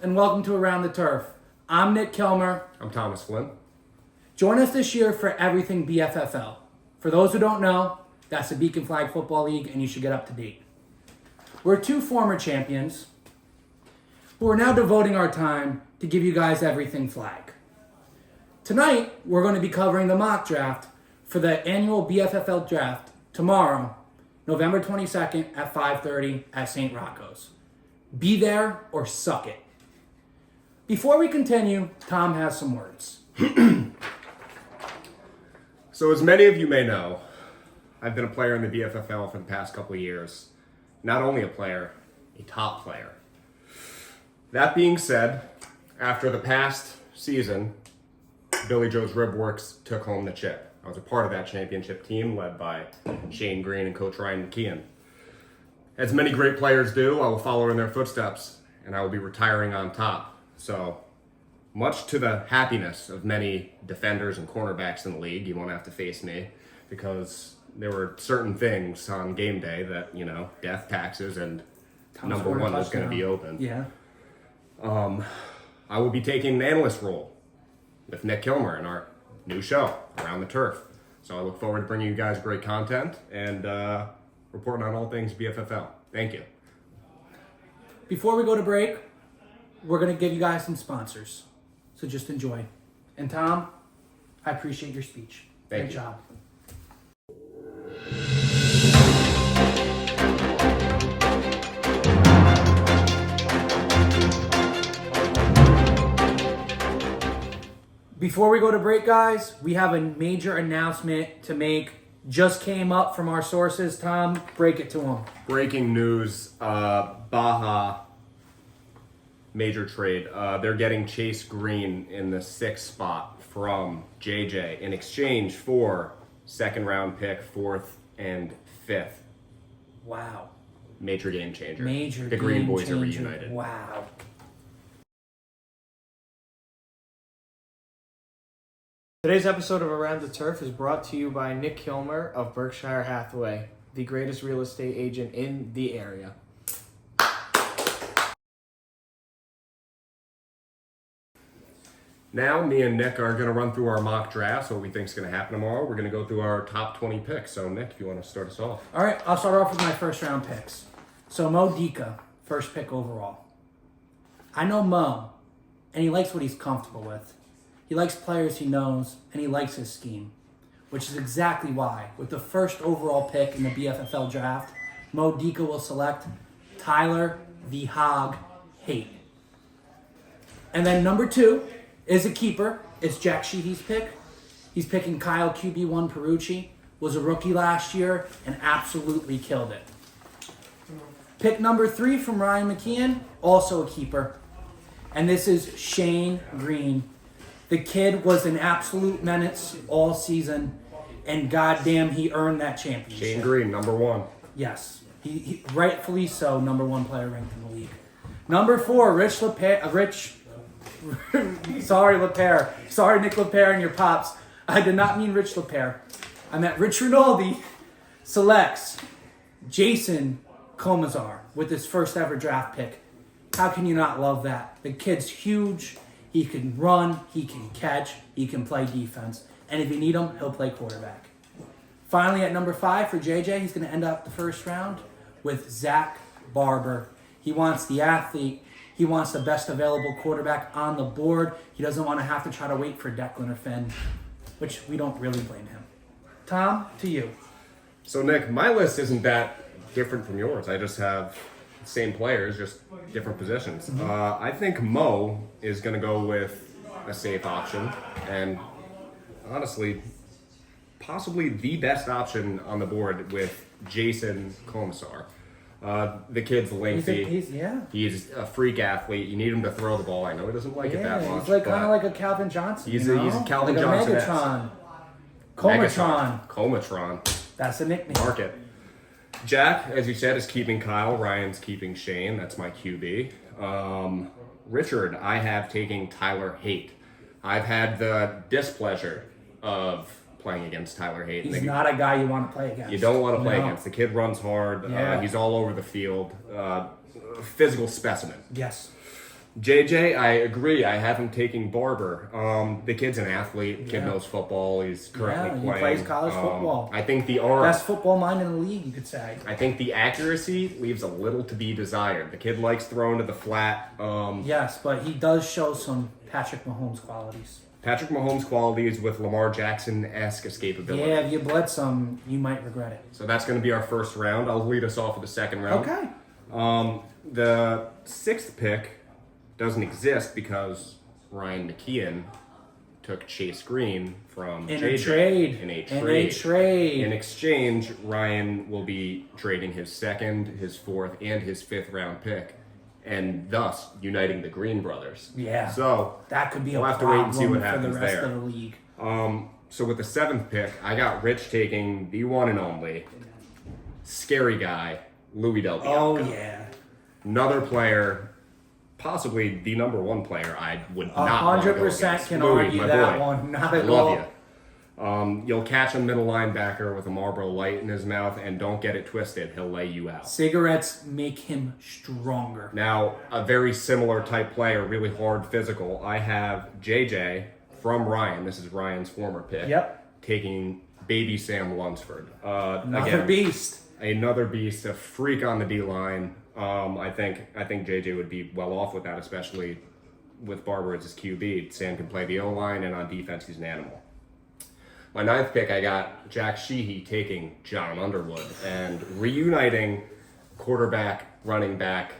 and welcome to Around the Turf. I'm Nick Kilmer. I'm Thomas Flynn. Join us this year for everything BFFL. For those who don't know, that's the Beacon Flag Football League, and you should get up to date. We're two former champions who are now devoting our time to give you guys everything flag. Tonight, we're going to be covering the mock draft for the annual BFFL draft tomorrow, November 22nd at 5:30 at St. Rocco's. Be there or suck it. Before we continue, Tom has some words. So as many of you may know, I've been a player in the BFFL for the past couple of years. Not only a player, a top player. That being said, after the past season, Billy Joe's Ribworks took home the chip. I was a part of that championship team led by Shane Green and Coach Ryan McKeon. As many great players do, I will follow in their footsteps, and I will be retiring on top. So, much to the happiness of many defenders and cornerbacks in the league, you won't have to face me, because there were certain things on game day that, death, taxes, and number one was going to be open. Yeah. I will be taking an analyst role with Nick Kilmer in our new show, Around the Turf. So I look forward to bringing you guys great content and reporting on all things BFFL. Thank you. Before we go to break, we're going to give you guys some sponsors. So just enjoy. And Tom, I appreciate your speech. Thank Good you. job. Before we go to break, guys, we have a major announcement to make. Just came up from our sources. Tom, break it to them. Breaking news, Baja major trade. They're getting Chase Green in the 6th spot from JJ in exchange for 2nd round pick, 4th and 5th. Wow. Major game changer. Major The Green game Boys are changer. reunited. Wow. Today's episode of Around the Turf is brought to you by Nick Kilmer of Berkshire Hathaway, the greatest real estate agent in the area. Now, me and Nick are going to run through our mock drafts, what we think is going to happen tomorrow. We're going to go through our top 20 picks. So, Nick, if you want to start us off. All right, I'll start off with my first round picks. So Mo Dika, first pick overall. I know Mo, and he likes what he's comfortable with. He likes players he knows, and he likes his scheme, which is exactly why, with the first overall pick in the BFFL draft, Mo Dika will select Tyler the Hog Haight. And then number 2 is a keeper. It's Jack Sheehy's pick. He's picking Kyle QB1 Perucci. Was a rookie last year and absolutely killed it. Pick number 3 from Ryan McKeon, also a keeper. And this is Shane Green. The kid was an absolute menace all season, and goddamn, he earned that championship. Shane Green, number 1. Yes, he rightfully so, number 1 player ranked in the league. Number 4, Rich LePere. Sorry, LePere. Sorry, Nick LePere and your pops. I did not mean Rich LePere. I meant Rich Rinaldi selects Jason Comazar with his first ever draft pick. How can you not love that? The kid's huge. He can run, he can catch, he can play defense. And if you need him, he'll play quarterback. Finally, at number 5 for JJ, he's going to end up the first round with Zach Barber. He wants the athlete. He wants the best available quarterback on the board. He doesn't want to have to try to wait for Declan or Finn, which we don't really blame him. Tom, to you. So, Nick, my list isn't that different from yours. I just have same players, just different positions. I think Mo is going to go with a safe option, and honestly, possibly the best option on the board with Jason Comazar. The kid's lengthy. He's a freak athlete. You need him to throw the ball. I know he doesn't like it that much. He's like kind of like a Calvin Johnson. He's a Calvin like Johnson. A Megatron. Comatron. Comatron. That's the nickname. Mark it. Jack, as you said, is keeping Kyle. Ryan's keeping Shane. That's my QB. Richard, I have taking Tyler Haight. I've had the displeasure of playing against Tyler Haight. He's not a guy you want to play against. You don't want to play against. The kid runs hard. Yeah. He's all over the field. Physical specimen. Yes. JJ, I agree. I have him taking Barber. The kid's an athlete. Kid Yeah. knows football. He's currently Yeah, he playing. plays college football. I think the arm. Best football mind in the league, you could say. I think the accuracy leaves a little to be desired. The kid likes throwing to the flat. Yes, but he does show some Patrick Mahomes qualities. Patrick Mahomes' qualities with Lamar Jackson-esque escapability. Yeah, if you bled some, you might regret it. So that's going to be our first round. I'll lead us off with the second round. Okay. The sixth pick doesn't exist because Ryan McKeon took Chase Green from In JJ. a trade. In a In a trade. trade. In exchange, Ryan will be trading his second, his fourth, and his fifth round pick, and thus uniting the Green brothers. Yeah. So That could be a we'll have to problem wait and see what for happens the rest there. of the league. So with the seventh pick, I got Rich taking the one and only scary guy, Louis Del Bianco. Oh, yeah. Another player, possibly the number one player I would not want to go 100% against. can Louis, argue my that boy. one. Not I at all. love you. You'll catch a middle linebacker with a Marlboro Light in his mouth, and don't get it twisted, he'll lay you out. Cigarettes make him stronger. Now, a very similar type player, really hard physical. I have JJ from Ryan. This is Ryan's former pick. Yep. Taking baby Sam Lunsford. Another Again, beast. another beast, a freak on the D line. I think JJ would be well off with that, especially with Barber as his QB. Sam can play the O line, and on defense, he's an animal. My ninth pick, I got Jack Sheehy taking John Underwood and reuniting quarterback, running back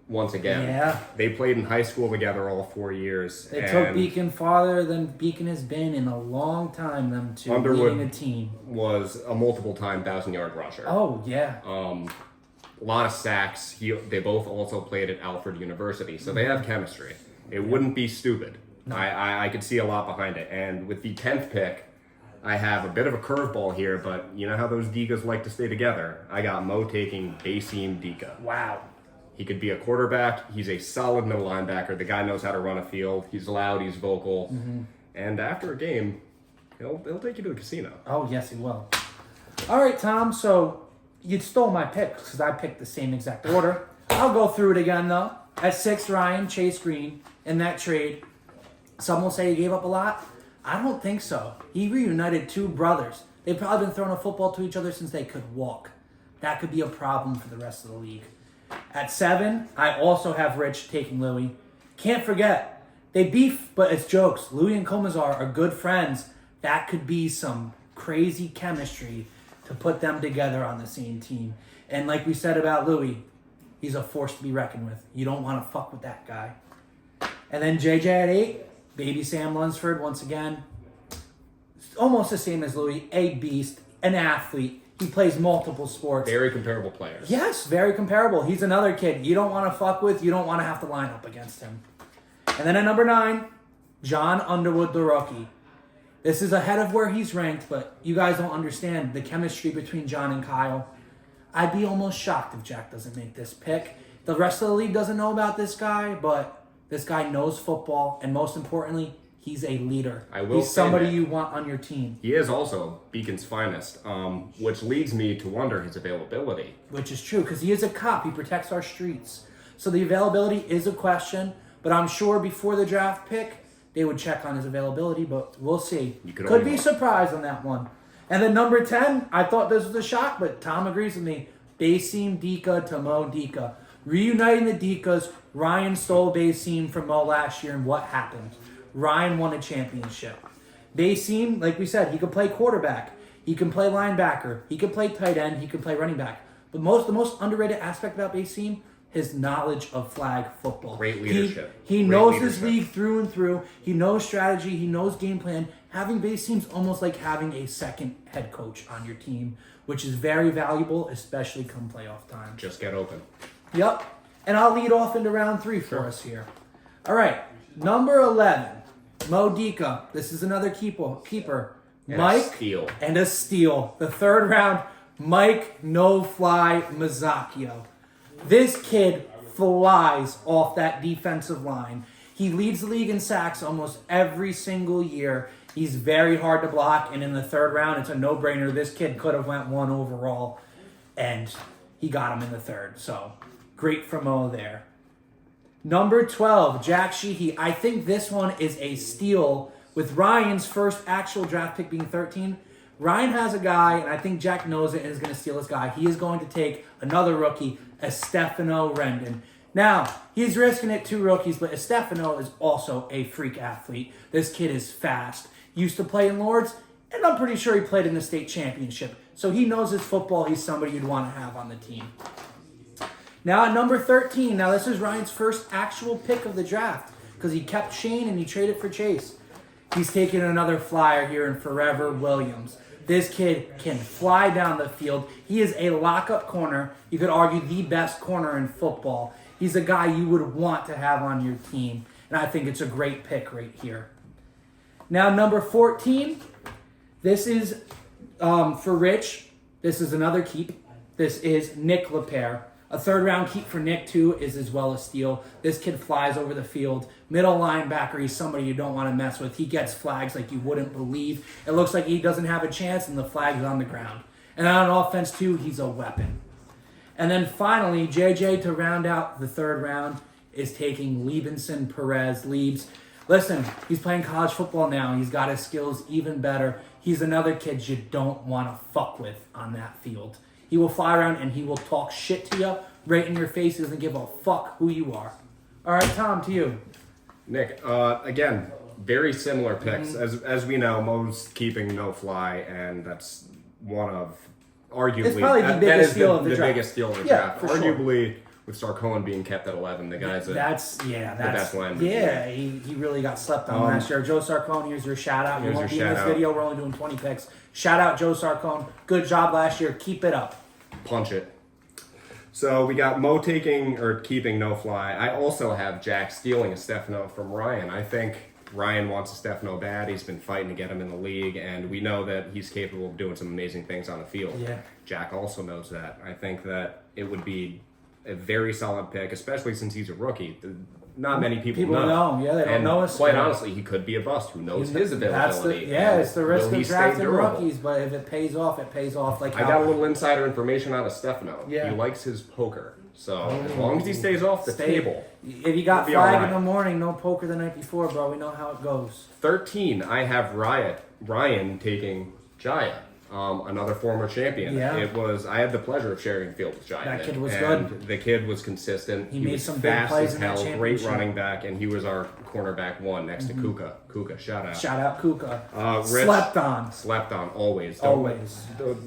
once again. Yeah. They played in high school together all 4 years. They and took Beacon farther than Beacon has been in a long time, them two, Underwood leading a team. was a multiple-time 1,000-yard rusher. Oh, yeah. A lot of sacks. They both also played at Alfred University, so they have chemistry. It wouldn't be stupid. I could see a lot behind it. And with the 10th pick, I have a bit of a curveball here, but you know how those Digas like to stay together. I got Mo taking Basim Dika. Wow. He could be a quarterback. He's a solid middle linebacker. The guy knows how to run a field. He's loud. He's vocal. And after a game, he'll take you to the casino. Oh, yes, he will. All right, Tom, so you stole my picks because I picked the same exact order. I'll go through it again, though. At 6, Ryan, Chase Green, in that trade. Some will say he gave up a lot. I don't think so. He reunited two brothers. They've probably been throwing a football to each other since they could walk. That could be a problem for the rest of the league. At 7, I also have Rich taking Louis. Can't forget, they beef, but it's jokes. Louis and Comazar are good friends. That could be some crazy chemistry to put them together on the same team. And like we said about Louis, he's a force to be reckoned with. You don't want to fuck with that guy. And then JJ at 8, baby Sam Lunsford, once again. Almost the same as Louis, a beast, an athlete. He plays multiple sports. Very comparable players. Yes, very comparable. He's another kid you don't want to fuck with. You don't want to have to line up against him. And then at number 9, John Underwood, the rookie. This is ahead of where he's ranked, but you guys don't understand the chemistry between John and Kyle. I'd be almost shocked if Jack doesn't make this pick. The rest of the league doesn't know about this guy, but this guy knows football, and most importantly, he's a leader. I will He's say somebody that. you want on your team, He is also Beacon's finest, which leads me to wonder his availability. which is true because he is a cop. He protects our streets. So the availability is a question, but I'm sure before the draft pick, they would check on his availability, but we'll see. You could Could only be hope. surprised on that one. And then number 10, I thought this was a shock, but Tom agrees with me. Basim Dika to Mo Dika. Reuniting the Dikas, Ryan stole Basim from Mo last year, and what happened? Ryan won a championship. Basim, like we said, he could play quarterback. He can play linebacker. He can play tight end. He can play running back. But the most underrated aspect about Basim, his knowledge of flag football. Great leadership. He Great knows his leadership. league through and through. He knows strategy. He knows game plan. Having Basim's almost like having a second head coach on your team, which is very valuable, especially come playoff time. Just get open. Yep. And I'll lead off into round 3 for us here. All right. Number 11, Mo Dika. This is another keeper. And Mike. a steal. And a steal. The 3rd round, Mike No-Fly Mazzacchio. This kid flies off that defensive line. He leads the league in sacks almost every single year. He's very hard to block, and in the 3rd round, it's a no-brainer. This kid could have went 1 overall, and he got him in the 3rd. So, great for Mo there. Number 12, Jack Sheehy. I think this one is a steal with Ryan's first actual draft pick being 13. Ryan has a guy, and I think Jack knows it and is going to steal this guy. He is going to take another rookie, Estefano Rendon. Now, he's risking it 2 rookies, but Estefano is also a freak athlete. This kid is fast. Used to play in Lords, and I'm pretty sure he played in the state championship. So he knows his football. He's somebody you'd want to have on the team. Now at number 13, now this is Ryan's first actual pick of the draft because he kept Shane and he traded for Chase. He's taking another flyer here in Forever Williams. This kid can fly down the field. He is a lockup corner. You could argue the best corner in football. He's a guy you would want to have on your team, and I think it's a great pick right here. Now number 14, this is for Rich. This is another keep. This is Nick LePere. A 3rd round keep for Nick, too, is as well a steal. This kid flies over the field. Middle linebacker, he's somebody you don't want to mess with. He gets flags like you wouldn't believe. It looks like he doesn't have a chance, and the flag is on the ground. And on offense, too, he's a weapon. And then finally, JJ, to round out the 3rd round, is taking Leibinson Perez. Leibs. Listen, he's playing college football now. He's got his skills even better. He's another kid you don't want to fuck with on that field. He will fly around and he will talk shit to you right in your face. He doesn't give a fuck who you are. All right, Tom, to you. Nick, again, very similar picks. As we know, Mo's keeping No Fly, and that's one of arguably It's probably the biggest steal of the draft. biggest steal of the Yeah, draft. for sure. Arguably, with Sarkon being kept at 11, the guy's That's best lineman. yeah. He really got slept on last year. Joe Sarcone, here's your shout out. You Here's won't be your in this shout out. video. We're only doing 20 picks. Shout out Joe Sarcone. Good job last year. Keep it up. punch it. So we got Mo taking or keeping No Fly. I also have Jack stealing a Stefano from Ryan. I think Ryan wants a Stefano bad. He's been fighting to get him in the league, and we know that he's capable of doing some amazing things on the field. Yeah. Jack also knows that. I think that it would be a very solid pick, especially since he's a rookie. Not many people know. Yeah, they don't and know us. quite honestly, he could be a bust. Who knows his availability? It's the risk Will he of stay drafting durable? rookies, but if it pays off, it pays off. Like I got a little insider information out of Stefano. Yeah. He likes his poker. So as long as he stays off the table. If you got He'll be flag alright. in the morning, no poker the night before, bro. We know how it goes. 13, I have Ryan taking Jaya, another former champion. Yeah. I had the pleasure of sharing the field with Jaya. That kid was and good. The kid was consistent. He made was some big fast plays as in that hell, great championship. running back, and he was our cornerback one next to Kuka. Kuka, shout out. Shout out Kuka. Rich, Slept on. always. Always.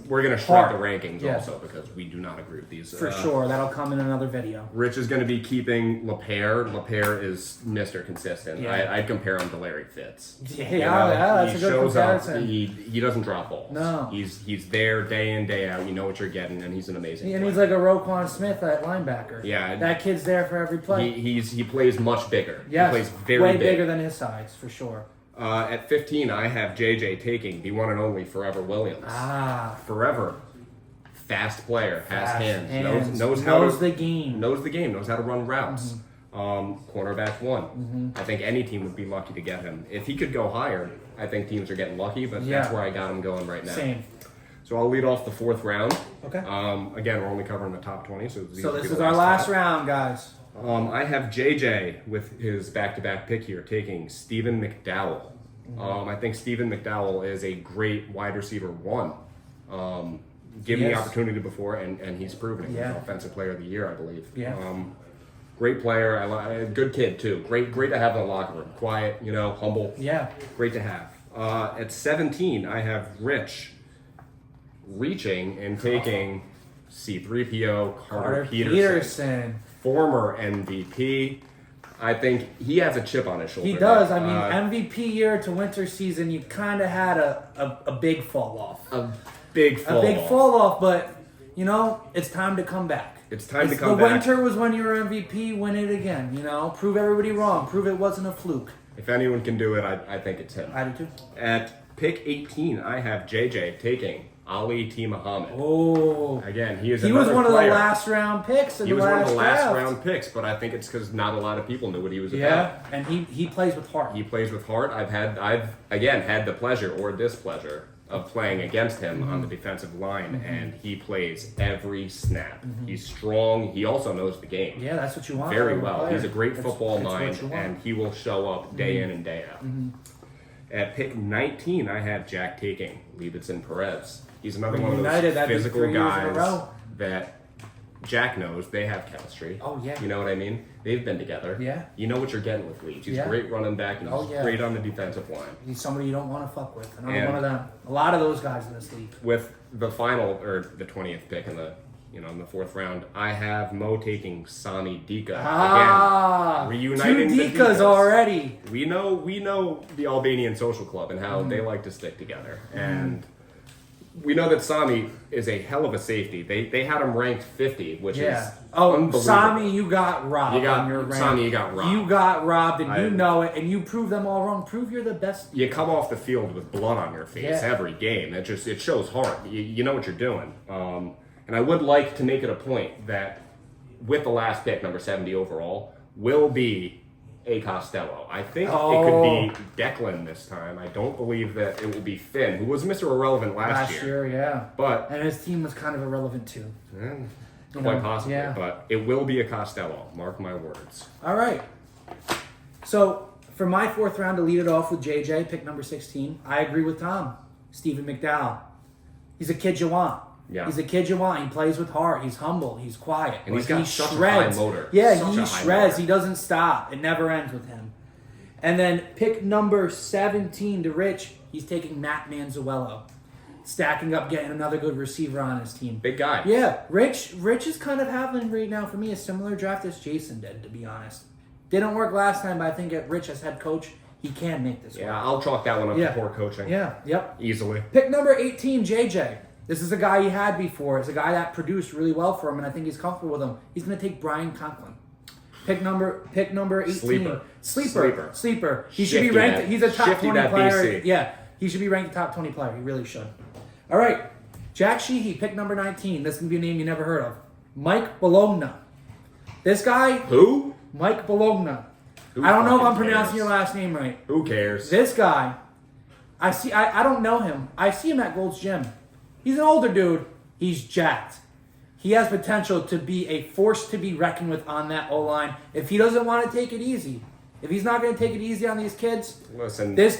We're going to shred Hard. the rankings Yeah. also because we do not agree with these. For sure. That'll come in another video. Rich is going to be keeping LePere. LePere is Mr. Consistent. Yeah. I'd compare him to Larry Fitz. Yeah, You know, that's he a good shows comparison. Up, he doesn't drop balls. No. He's there day in, day out. You know what you're getting, and he's an amazing And player. he's like a Roquan Smith at linebacker. Yeah. That kid's there for every play. He plays much bigger. Yes. He plays very way big. bigger than his size, for sure. At 15, I have JJ taking the one and only Forever Williams. Forever. Fast player, has Fast hands, knows how knows to the game. knows the game, knows how to run routes. Cornerback one. I think any team would be lucky to get him. If he could go higher, I think teams are getting lucky, but that's Yeah. where I got him going right now. Same. So I'll lead off the 4th round. Okay. Again, we're only covering the top 20, so these So will this be is the our last top. round, guys. I have JJ with his back-to-back pick here, taking Stephen McDowell. I think Stephen McDowell is a great wide receiver one. Given the Yes. opportunity before, and he's proven it. Yeah. He's Offensive Player of the Year, I believe. Yeah. Great player, good kid too. Great to have in the locker room. Quiet, humble. Yeah. Great to have. At 17, I have Rich reaching and taking C3PO Carter Peterson, former MVP. I think he has a chip on his shoulder. He does. I Nick. mean, MVP year to winter season, you kind of had a big fall off. A big fall. A big fall off, but, it's time to come back. It's time to come the back. winter was when you were MVP, win it again, Prove everybody wrong. Prove it wasn't a fluke. If anyone can do it, I think it's him. I do too. At pick 18, I have JJ taking Ali T. Muhammad. Oh. Again, he is He was another one of player. the last round picks in He the was last one of the last draft. round picks, but I think it's because not a lot of people knew what he was about. Yeah, and he plays with heart. He plays with heart. I've again had the pleasure or displeasure of playing against him on the defensive line, and he plays every snap. He's strong. He also knows the game Yeah, that's what you want. very from a well. player. He's a great It's- football it's what mind, you want. and he will show up day in and day out. At pick 19, I have Jack Taking, Leibitson Perez. He's another one of Reunited, those that'd be physical 3 years in a guys row. that Jack knows they have chemistry. Oh, yeah. You know what I mean? They've been together. Yeah. You know what you're getting with Leibs. He's Yeah. a great running back, and he's Oh, yeah. great on the defensive line. He's somebody you don't want to fuck with. And I'm And- one of them. A lot of those guys in this league. With the final, or the 20th pick in the 4th round, I have Mo taking Sami Dika Ah, again. Reuniting two the Dikas Dikas. already. We know the Albanian Social Club and how they like to stick together. And we know that Sami is a hell of a safety. They had him ranked 50, which Yeah. is Oh, unbelievable. Sami, you got robbed. You got- on your rank. Sami, you got robbed. You got robbed, and I- you know it, and you prove them all wrong. Prove you're the best. You come off the field with blood on your face Yeah. every game. It shows heart. You know what you're doing. And I would like to make it a point that with the last pick, number 70 overall, will be a Costello. I think it could be Declan this time. I don't believe that it will be Finn, who was Mr. Irrelevant last year. Yeah. But And his team was kind of irrelevant too. quite possibly. yeah. But it will be a Costello. Mark my words. All right. So for my 4th round to lead it off with JJ, pick number 16, I agree with Tom. Stephen McDowell. He's a kid you want. Yeah. He's a kid you want. He plays with heart. He's humble. He's quiet. And he's Like, got he such a shreds. high motor. Yeah, Such he a high shreds. motor. He doesn't stop. It never ends with him. And then pick number 17 to Rich. He's taking Matt Manzuello. Stacking up, getting another good receiver on his team. Big guy. Yeah, Rich is kind of having right now for me a similar draft as Jason did, to be honest. Didn't work last time, but I think at Rich as head coach, he can make this work. Yeah, I'll chalk that one up Yeah. to poor coaching. Yeah, yep. Easily. Pick number 18, JJ. This is a guy he had before. It's a guy that produced really well for him, and I think he's comfortable with him. He's going to take Brian Conklin. Pick number 18. Sleeper. He should be Shifty ranked. that- He's a top shifty 20 that player. BC. Yeah, he should be ranked a top 20 player. He really should. All right, Jack Sheehy, pick number 19. This is going to be a name you never heard of. Mike Bologna. This guy, Who? Mike Bologna. Who I don't know if I'm fucking pronouncing cares? your last name right. Who cares? This guy, I don't know him. I see him at Gold's Gym. He's an older dude. He's jacked. He has potential to be a force to be reckoned with on that O-line. If he doesn't want to take it easy, if he's not going to take it easy on these kids, Listen, this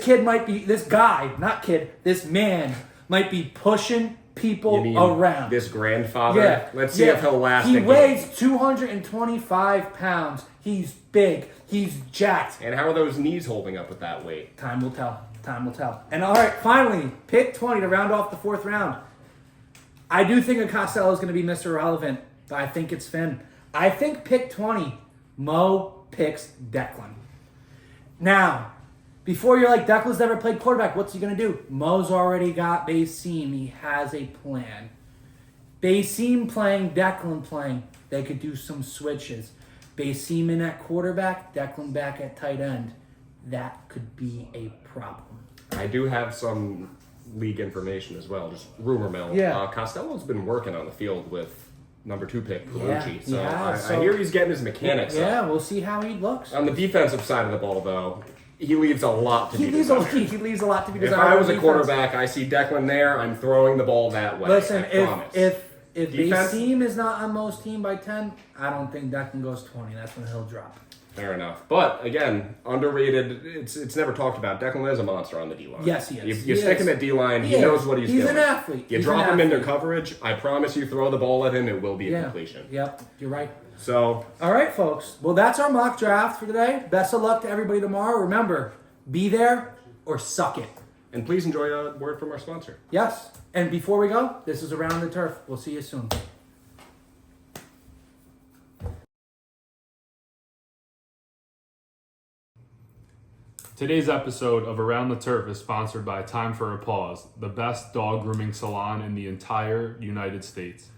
man might be pushing people you mean around. this grandfather? Yeah. Let's see if he'll last. He a game. weighs 225 pounds. He's big. He's jacked. And how are those knees holding up with that weight? Time will tell. Time will tell. And all right, finally, pick 20 to round off the 4th round. I do think a Costello is going to be Mr. Relevant, but I think it's Finn. I think pick 20, Mo picks Declan. Now, before you're like, Declan's never played quarterback, what's he going to do? Mo's already got Basim. He has a plan. Basim playing, Declan playing. They could do some switches. Basim in at quarterback, Declan back at tight end. That could be a problem. I do have some league information as well, just rumor mill. Yeah. Costello's been working on the field with number 2 pick Palucci, so, Yeah, I so- hear he's getting his mechanics Yeah, up. we'll see how he looks. On the defensive side of the ball, though, he leaves a lot to He be leaves, desired. he leaves a lot to be If desired. I was on a defense. quarterback, I see Declan there, I'm throwing the ball that way. Listen, I promise. if Defense- Basim is not on Mo's team by 10, I don't think Declan goes 20. That's when he'll drop. Fair enough. But again, underrated. It's never talked about. Declan is a monster on the D line. Yes, he is. You He stick is. him at D line. He is. knows what he's doing. He's an athlete. You He's drop an him into athlete. coverage. I promise you, throw the ball at him. It will be a Yeah. completion. Yep, you're right. So All right, folks. Well, that's our mock draft for today. Best of luck to everybody tomorrow. Remember, be there or suck it. and please enjoy a word from our sponsor. Yes. And before we go, this is Around the Turf. We'll see you soon. Today's episode of Around the Turf is sponsored by Time for a Pause, the best dog grooming salon in the entire United States.